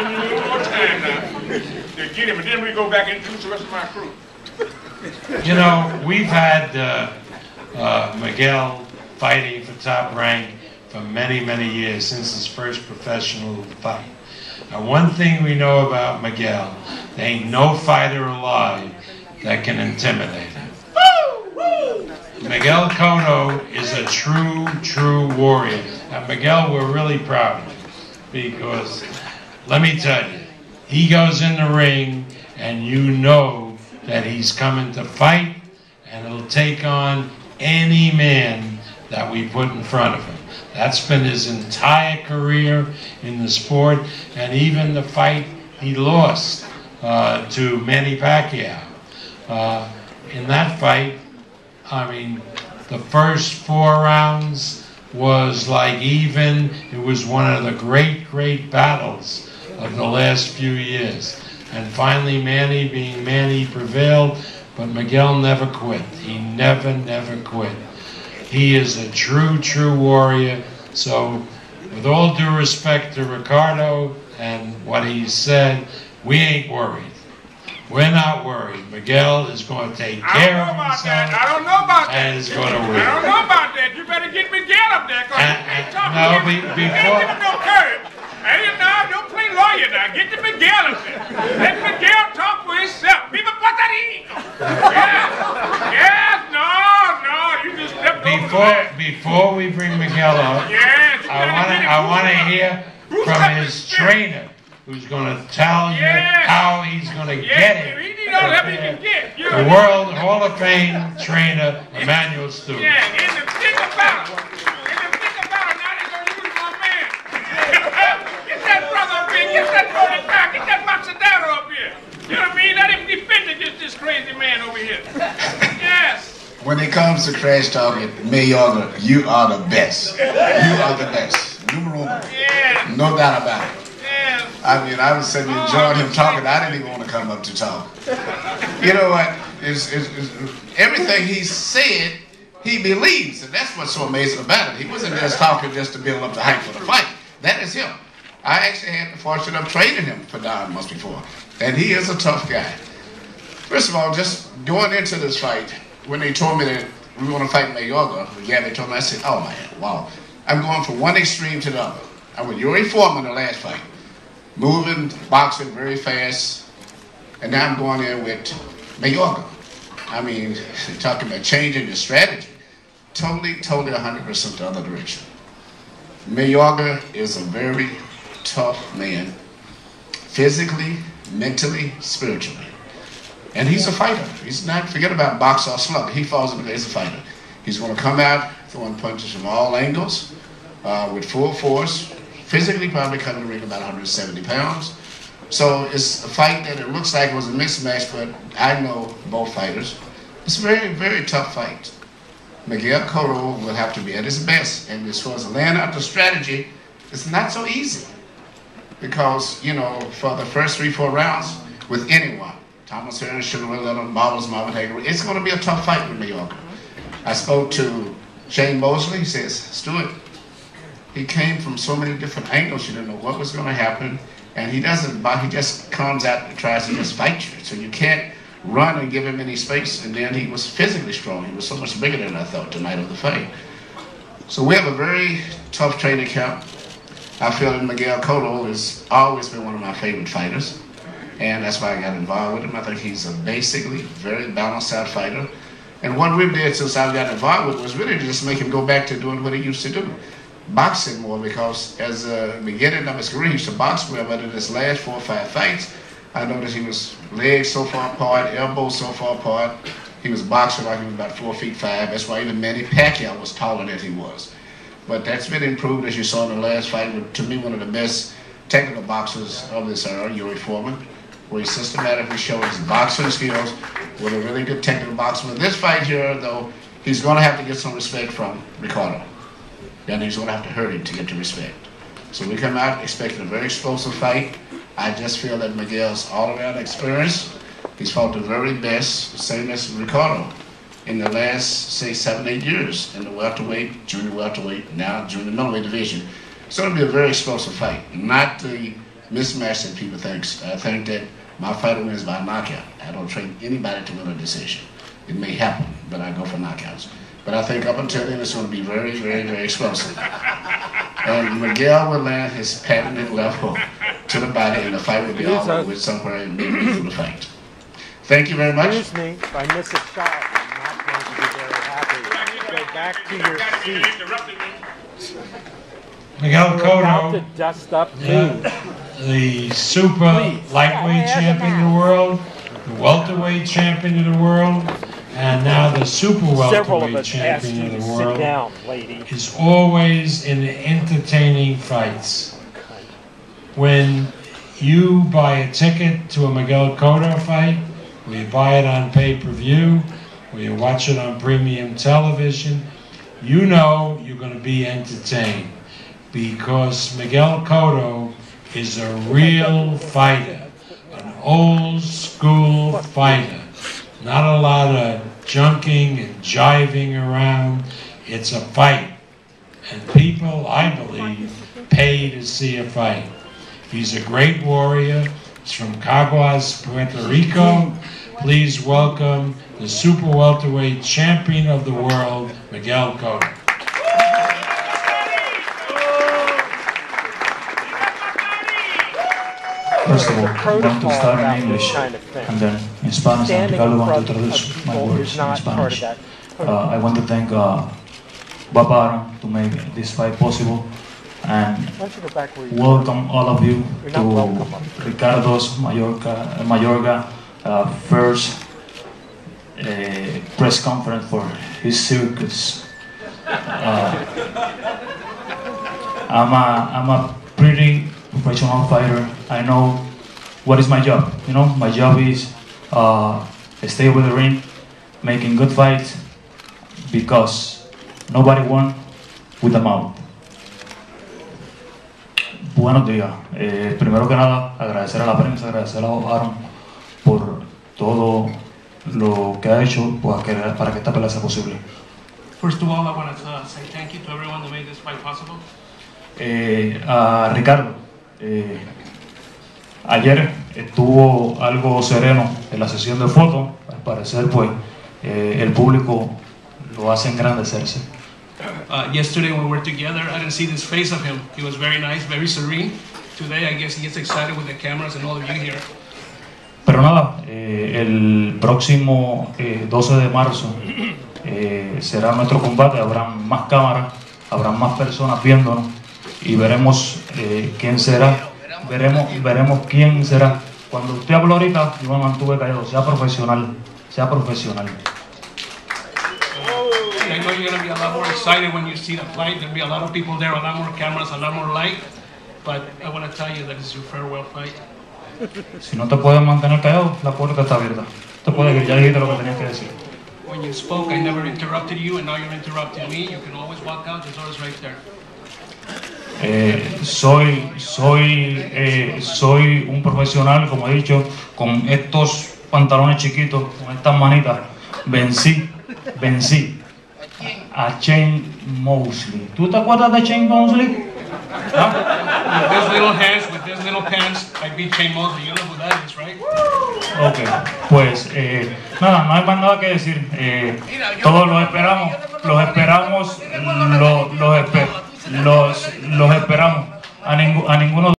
give me a little more time now to get him, and then we go back and introduce the rest of my crew. You know, we've had Miguel fighting for Top Rank for many, many years, since his first professional fight. Now, one thing we know about Miguel, there ain't no fighter alive that can intimidate him. Miguel Cotto is a true warrior. And Miguel, we're really proud of him, because let me tell you, he goes in the ring and you know that he's coming to fight, and he'll take on any man that we put in front of him. That's been his entire career in the sport, and even the fight he lost to Manny Pacquiao. In that fight, I mean, the first 4 rounds was like even. It was one of the great battles of the last few years. And finally, Manny, being Manny, prevailed, but Miguel never quit. He never quit. He is a true warrior. So, with all due respect to Ricardo and what he said, we ain't worried. We're not worried. Miguel is going to take care of himself. I don't know about that. And is going to win. I don't know about that. You better get Miguel up there, because you ain't talking. No, Ain't give him no courage. Hey, now, don't play lawyer now. Get the Miguel up there. Let Miguel talk for himself. Viva Puerto Rico. Yes, no, you just stepped over there. Before we bring Miguel up, yes, I want to hear from his trainer, who's going to tell you how he's going to get it. He need all the help he can get. The World Hall of Fame trainer, Emanuel Steward. Yeah, in the thick of battle. Now they're going to use my man. Get that brother up here. Get that brother back. Get that Matador up here. You know what I mean? Let him defend against this crazy man over here. Yes. When it comes to trash talking, Mayorga, you are the best. You are the best. Numero uno. Yeah. No doubt about it. Yeah. I mean, I was sitting enjoying him talking. I didn't even want to come up to talk. You know what? Everything he said, he believes. And that's what's so amazing about it. He wasn't just talking just to build up the hype for the fight. That is him. I actually had the fortune of training him for 9 months before. And he is a tough guy. First of all, just going into this fight, when they told me that we were going to fight Mayorga, they told me, I said, oh man, wow. I'm going from one extreme to the other. I went Yuri Foreman the last fight. Moving, boxing very fast. And now I'm going in with Mayorga. I mean, talking about changing the strategy. Totally 100% the other direction. Mayorga is a very tough man. Physically, mentally, spiritually. And he's a fighter. He's not, forget about boxer or slugger. He falls into he's a fighter. He's going to come out throwing punches from all angles with full force. Physically, probably coming to the ring about 170 pounds. So it's a fight that it looks like it was a mixed match, but I know both fighters. It's a very tough fight. Miguel Cotto will have to be at his best. And as far as laying out the strategy, it's not so easy. Because, you know, for the first 3-4 rounds, with anyone, Thomas Hearn, Sugar Ray Leonard, Marvelous Marvin Hagler, it's going to be a tough fight with Mayorga. I spoke to Shane Mosley. He says, Stewart, he came from so many different angles, you didn't know what was going to happen. And he doesn't, he just comes out and tries to just fight you. So you can't run and give him any space. And then he was physically strong. He was so much bigger than I thought the night of the fight. So we have a very tough training camp. I feel that Miguel Cotto has always been one of my favorite fighters. And that's why I got involved with him. I think he's a basically very balanced out fighter. And what we've did since I got involved with was really to just make him go back to doing what he used to do. Boxing more, because as a beginning of his career, he used to box well, but in his last 4 or 5 fights, I noticed he was legs so far apart, elbows so far apart. He was boxing like he was about 4 feet 5. That's why even Manny Pacquiao was taller than he was. But that's been improved, as you saw in the last fight, with, to me, one of the best technical boxers of this era, Yuri Foreman, where he systematically showed his boxing skills with a really good technical boxer. With this fight here, though, he's going to have to get some respect from Ricardo. Then he's going to have to hurt him to get the respect. So we come out expecting a very explosive fight. I just feel that Miguel's all-around experience. He's fought the very best, same as Ricardo, in the last, say, 7-8 years in the welterweight, junior welterweight, now junior middleweight division. It's going to be a very explosive fight. Not the mismatch that people think. I think that my fight wins by knockout. I don't train anybody to win a decision. It may happen, but I go for knockouts. But I think up until then, it's going to be very, very, very explosive. And Miguel will land his patented left hook to the body, and the fight will be over with somewhere in midway through the fight. Thank you very much. Excuse me, if I miss a shot, I'm not going to be very happy. Go back to your seat. Miguel Cotto, about to dust up the super lightweight champion of the world, the welterweight champion of the world, and now the super welterweight champion of the world, is always in the entertaining fights. When you buy a ticket to a Miguel Cotto fight, or you buy it on pay-per-view, or you watch it on premium television, you know you're going to be entertained, because Miguel Cotto is a real fighter, an old school fighter. Not a lot of junking and jiving around. It's a fight. And people, I believe, pay to see a fight. He's a great warrior. He's from Caguas, Puerto Rico. Please welcome the super welterweight champion of the world, Miguel Cotto. First of all, I'm going to start in English and then in Spanish, and Ricardo will introduce my words in Spanish. I want to thank Bob Arum to make this fight possible, and welcome all of you to Ricardo's Mayorga first press conference for his circus. I'm a pretty professional fighter. I know what is my job. You know, my job is stay with the ring, making good fights, because nobody won with the mouth. Buenos días. Primero que nada, agradecer a la prensa, agradecer a Arum por todo lo que ha hecho para que esta pelea sea posible. First of all, I want to say thank you to everyone that made this fight possible. A Ricardo, ayer estuvo algo sereno en la sesión de fotos. Al parecer, pues, el público lo hace engrandecerse. Yesterday when we were together, I didn't see this face of him. He was very nice, very serene. Today, I guess he gets excited with the cameras and all of you here. Pero nada, el próximo 12 de marzo será nuestro combate. Habrán más cámaras, habrán más personas viéndonos y veremos quién será. Veremos quién será. Cuando usted habló ahorita, yo me mantuve callado. Sea profesional, sea profesional. I know you're going to be a lot more excited when you see the fight. There'll be a lot of people there, a lot more cameras, a lot more light. But I want to tell you that this is your farewell fight. Si no te puedes mantener callado, la puerta está abierta. Te puedes decir, ya dijiste lo que tenías que decir. When you spoke, I never interrupted you, and now you're interrupting me. You can always walk out. The door is right there. Soy un profesional, como he dicho, con estos pantalones chiquitos, con estas manitas. Vencí a Shane Mosley. ¿Tú te acuerdas de Shane Mosley? ¿Ah? With these little hands, with these little pants, I beat Shane Mosley. You know who that is, right? Ok, pues nada, no hay más nada que decir. Todos los esperamos a ninguno